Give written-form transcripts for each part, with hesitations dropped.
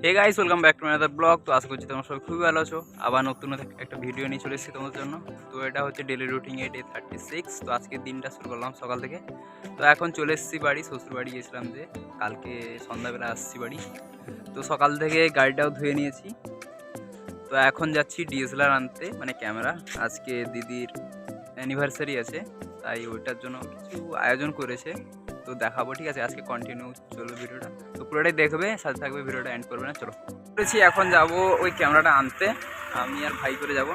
Hey guys, welcome back to another blog. তো আশা করছি তোমরা সবাই খুবই ভালো আছো। আবার নতুন একটা ভিডিও নিয়ে চলে এসেছি তোমাদের জন্য। তো এটা হচ্ছে ডেলি রুটিন ডে 36। তো আজকের দিনটা শুরু করলাম সকাল থেকে। তো এখন চলে এসেছি বাড়ি, শ্বশুর বাড়ি গেছিলাম যে কালকে সন্ধ্যাবেলা আসছি বাড়ি। তো সকাল থেকে গাড়িটাও ধুয়ে নিয়েছি। তো এখন যাচ্ছি ডিএসএলআর আনতে, মানে ক্যামেরা। আজকে দিদির অ্যানিভার্সারি আছে, তাই ওইটার জন্য কিছু আয়োজন করেছে। তো দেখাবো, ঠিক আছে? আজকে কন্টিনিউ চলবে ভিডিওটা, তো পুরোটাই দেখবে, সাথে থাকবে, ভিডিওটা এন্ড করবে না। চলো বলেছি, এখন যাব ওই ক্যামেরাটা আনতে, আমি আর ভাই করে যাব।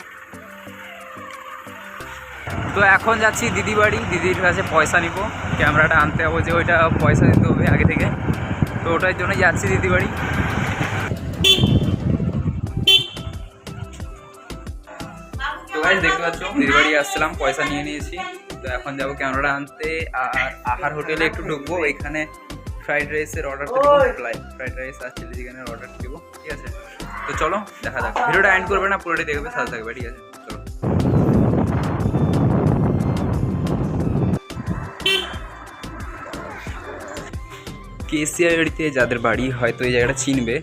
তো এখন যাচ্ছি দিদি বাড়ি, দিদির কাছে পয়সা নিব, ক্যামেরাটা আনতে হবে, যে ওইটা পয়সা দিতে হবে আগে থেকে। তো ওটার জন্য যাচ্ছি দিদি বাড়ি। তো গাইস দেখতে পাচ্ছ, দিদি বাড়ি আসছিলাম, পয়সা নিয়ে নিয়েছি। তো এখন যাবো ক্যামেরাটা আনতে। আর আহার হোটেলে একটু ঢুকবো, ওইখানে ফ্রাইড রাইসের অর্ডার করবো, ফ্রাইড রাইস আর চিলি চিকেনের অর্ডার দেবো, ঠিক আছে? তো চলো দেখা যাক, ভিডিওটা এন্ড করবে না, পুরোটাই দেখবে, সাথে থাকবে, ঠিক আছে? চলো। কেসিআরিতে যাদের বাড়ি হয়তো এই জায়গাটা চিনবে।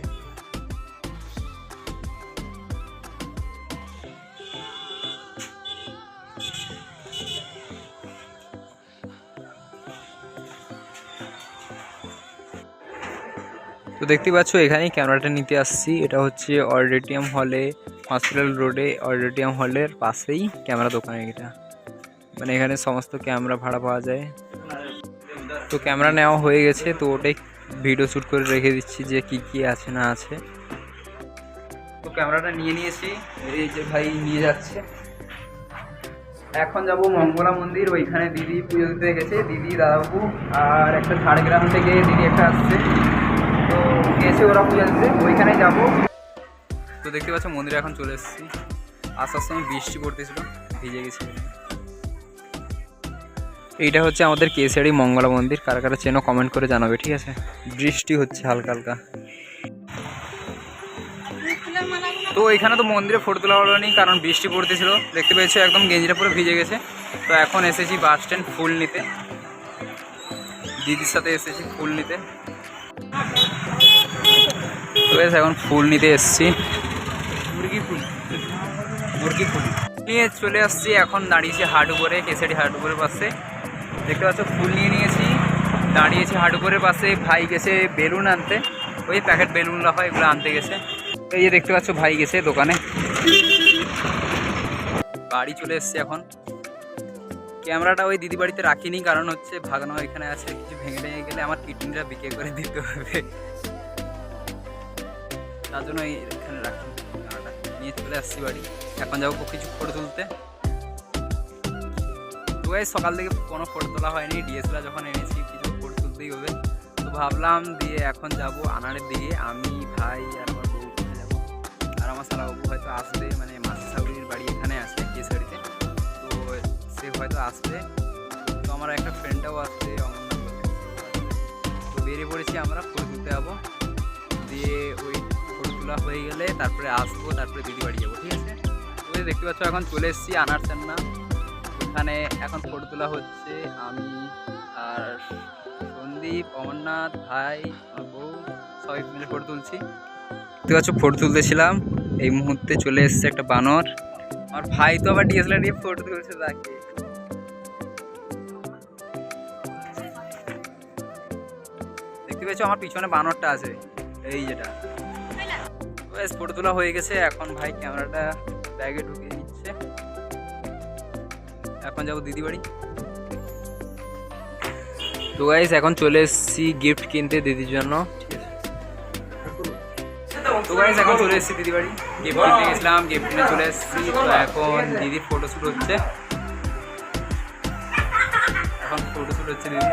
তো দেখতে পাচ্ছ, এখানেই ক্যামেরাটা নিতে আসছি। এটা হচ্ছে অডিটোরিয়াম হলে, হসপিটাল রোডে অডিটোরিয়াম হলের পাশেই ক্যামেরা দোকান। এটা মানে এখানে সমস্ত ক্যামেরা ভাড়া পাওয়া যায়। তো ক্যামেরা নেওয়া হয়ে গেছে, তো ওটাই ভিডিও শ্যুট করে রেখে দিচ্ছি যে কি কি আছে না আছে। তো ক্যামেরাটা নিয়ে নিয়েছি, এই যে ভাই নিয়ে যাচ্ছে। এখন যাব মঙ্গলা মন্দির, ওইখানে দিদি পুজো দিতে গেছে, দিদি, দাদাবু আর একটা ঝাড়গ্রাম থেকে দিদি একটা আসছে। তো গেছে ওরা পূজা দিতে, ওইখানে যাব। তো দেখতে পাচ্ছ মন্দিরে এখন চলে এসেছি। আসার সময় বৃষ্টি পড়তেছিল, ভিজে গেছি। এইটা হচ্ছে আমাদের কেশিয়ারি মঙ্গলা মন্দির, কারা কারা চেনো কমেন্ট করে জানাবে, ঠিক আছে? বৃষ্টি হচ্ছে হালকা হালকা। তো এখানে তো মন্দিরে ফটো তোলা হলো নি, কারণ বৃষ্টি পড়তেছিল। দেখতে পেয়েছো একদম গেঞ্জিটা পুরো ভিজে গেছে। তো এখন এসেছি বাস স্ট্যান্ড ফুল নিতে, দিদির সাথে এসেছি ফুল নিতে। তো বেশ এখন ফুল নিতে এসেছি, মুরগি ফুল নিয়ে চলে আসছি। এখন দাঁড়িয়েছি হাট উপরে, কেশিয়ারি হাট উপরের পাশে। দেখতে পাচ্ছ ফুল নিয়ে নিয়েছি, দাঁড়িয়েছি হাট উপরের পাশে। ভাই গেছে বেলুন আনতে, ওই প্যাকেট বেলুনগুলো হয় এগুলো আনতে গেছে। এই যে দেখতে পাচ্ছ ভাই গেছে দোকানে। বাড়ি চলে এসছি এখন। ক্যামেরাটা ওই দিদি বাড়িতে রাখিনি, কারণ হচ্ছে ভাগানো এখানে আছে, কিছু ভেঙে ভেঙে গেলে আমার কিডনিটা বিক্রি করে দিতে হবে, তার জন্য এখানে রাখি। ক্যামেরাটা নিয়ে চলে আসছি বাড়ি। এখন যাবো কিছু ফটো তুলতে। তো সকাল থেকে কোনো ফটো তোলা হয়নি, ডিএসএলআর যখন এনেছি কিছু ফটো তুলতেই হবে। তো ভাবলাম দিয়ে এখন যাব আনাড়ের দিকে, আমি, ভাই আর আমার বউ যাবো। আর আমার শালাবাবু হয়তো আসবে, মানে মাসি শাশুড়ির বাড়ি এখানে আছে কেশিয়ারিতে, তো সে হয়তো আসবে। তো আমার একটা ফ্রেন্ডটাও আসবে, তো বেরিয়ে পড়েছি আমরা, ফটো তুলতে যাবো। দিয়ে ওই ফটো তোলা হয়ে গেলে তারপরে আসবো, তারপরে দিদি বাড়ি যাবো, ঠিক আছে? তো দেখতে পাচ্ছ এখন চলে এসেছি আনার চান্না, ওখানে এখন ফটো তোলা হচ্ছে। আমি আর সন্দীপ, অমরনাথ, ভাই, আমার বউ সবাই মিলে ফটো তুলছি। দেখতে পাচ্ছ ফটো তুলতেছিলাম, এই মুহূর্তে চলে এসছে একটা বানর। আমার ভাই তো আবার ডিএসএলআর দিয়ে ফটো তুলছে তাকে। দেখতে পেয়েছো আমার পিছনে বানরটা আছে, এই যেটা। বেশ ফটো তোলা হয়ে গেছে, এখন ভাই ক্যামেরাটা ব্যাগে ঢুকিয়ে দিচ্ছে। এখন যাবো দিদি বাড়ি। তো গাইস এখন চলে এসেছি গিফট কিনতে দিদির জন্য, ঠিক আছে? তো গাইস এখন চলে এসেছি দিদি বাড়ি, গিফট কিনতে গেছিলাম, গিফট কিনে চলে এসেছি। তো এখন দিদির ফটোশ্যুট হচ্ছে, এখন ফটোশ্যুট হচ্ছে, দিদি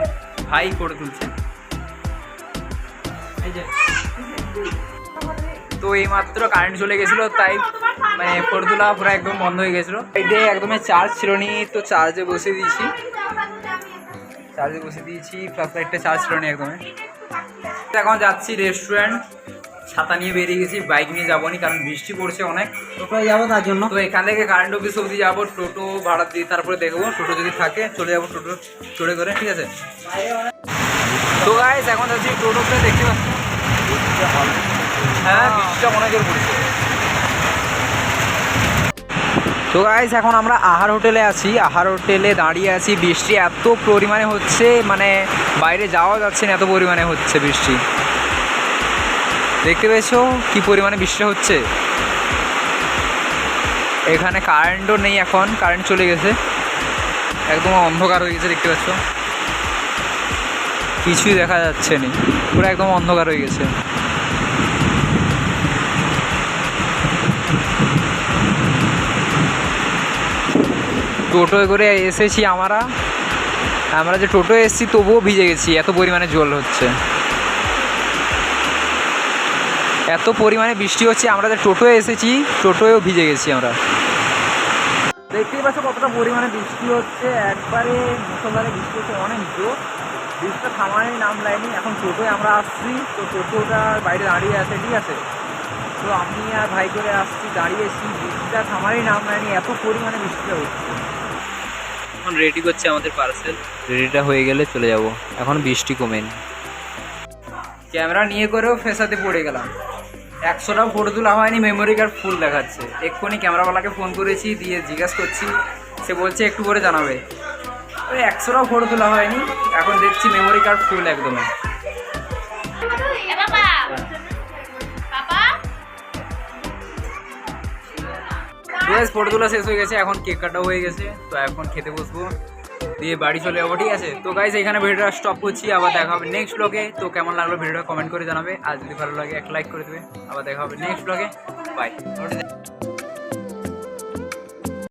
ভাই ফটো তুলছে। তো এইমাত্র কারেন্ট চলে গেছিলো, তাই মানে ফটো তোলা পুরো একদম বন্ধ হয়ে গেছিলো। এইটাই একদমই চার্জ ছিল নি, তো চার্জে বসিয়ে দিয়েছি, ফ্ল্যাশ লাইটটা চার্জ ছিল নি একদমই। এখন যাচ্ছি রেস্টুরেন্ট, ছাতা নিয়ে বেরিয়ে গেছি, বাইক নিয়ে যাবো নি কারণ বৃষ্টি পড়ছে অনেক, টোটোয় যাবো তার জন্য। তো এখান থেকে কারেন্ট অফিস অবধি যাবো, টোটো ভাড়া দিয়ে তারপরে দেখবো, টোটো যদি থাকে চলে যাবো টোটো চড়ে করে, ঠিক আছে? তো গাইস এখন যাচ্ছি টোটোতে, দেখতে পাচ্ছি হ্যাঁ বৃষ্টিটা অনেক জোর পড়ছে। তো গাইস এখন আমরা আহার হোটেলে আছি, আহার হোটেলে দাঁড়িয়ে আছি। বৃষ্টি এত পরিমাণে হচ্ছে, মানে বাইরে যাওয়া যাচ্ছে না, এত পরিমাণে হচ্ছে বৃষ্টি। দেখতে পেয়েছো কি পরিমাণে বৃষ্টি হচ্ছে। এখানে কারেন্টও নেই, এখন কারেন্ট চলে গেছে, একদম অন্ধকার হয়ে গেছে। দেখতে পাচ্ছ কিছুই দেখা যাচ্ছে না, পুরো একদম অন্ধকার হয়ে গেছে। টোটোয় করে এসেছি আমরা যে টোটোয় এসেছি তবুও ভিজে গেছি, এত পরিমাণে জল হচ্ছে, এত পরিমাণে বৃষ্টি হচ্ছে। আমরা যে টোটোয় এসেছি টোটোয়ও ভিজে গেছি আমরা। দেখতেই পাচ্ছ কতটা পরিমাণে বৃষ্টি হচ্ছে, একবারে মুসলধারে বৃষ্টি হচ্ছে, অনেক জোর। বৃষ্টিটা থামারই নাম লাইনি। এখন টোটোয় আমরা আসছি, তো টোটোটা বাইরে দাঁড়িয়ে আছে, ঠিক আছে। তো আমি আর ভাই করে আসছি, দাঁড়িয়েছি, বৃষ্টিটা থামারই নাম লাইনি, এত পরিমাণে বৃষ্টিটা হচ্ছে। এখন রেডি করছে আমাদের পার্সেল, রেডিটা হয়ে গেলে চলে যাব। এখন বৃষ্টি কমেনি। ক্যামেরা নিয়ে করেও ফেসাতে পড়ে গেলাম, 100টাও ফটো তোলা হয়নি, মেমোরি কার্ড ফুল দেখাচ্ছে। এক্ষুনি ক্যামেরাওয়ালাকে ফোন করেছি, দিয়ে জিজ্ঞাসা করছি, সে বলছে একটু করে জানাবে। ওই 100টাও ফটো তোলা হয়নি, এখন দেখছি মেমোরি কার্ড ফুল একদম। ফটো তোলা শেষ হয়ে গেছে, এখন কেক কাটাও হয়ে গেছে। তো এখন খেতে বসবো, দিয়ে বাড়ি চলে যাবো, ঠিক আছে। তো গাইস এখানে ভিডিওটা স্টপ করছি, আবার দেখা হবে নেক্সট ব্লগে। তো কেমন লাগলো ভিডিওটা কমেন্ট করে জানাবে, আর যদি ভালো লাগে একটা লাইক করে দেবে। আবার দেখা হবে নেক্সট ব্লগে, বাই।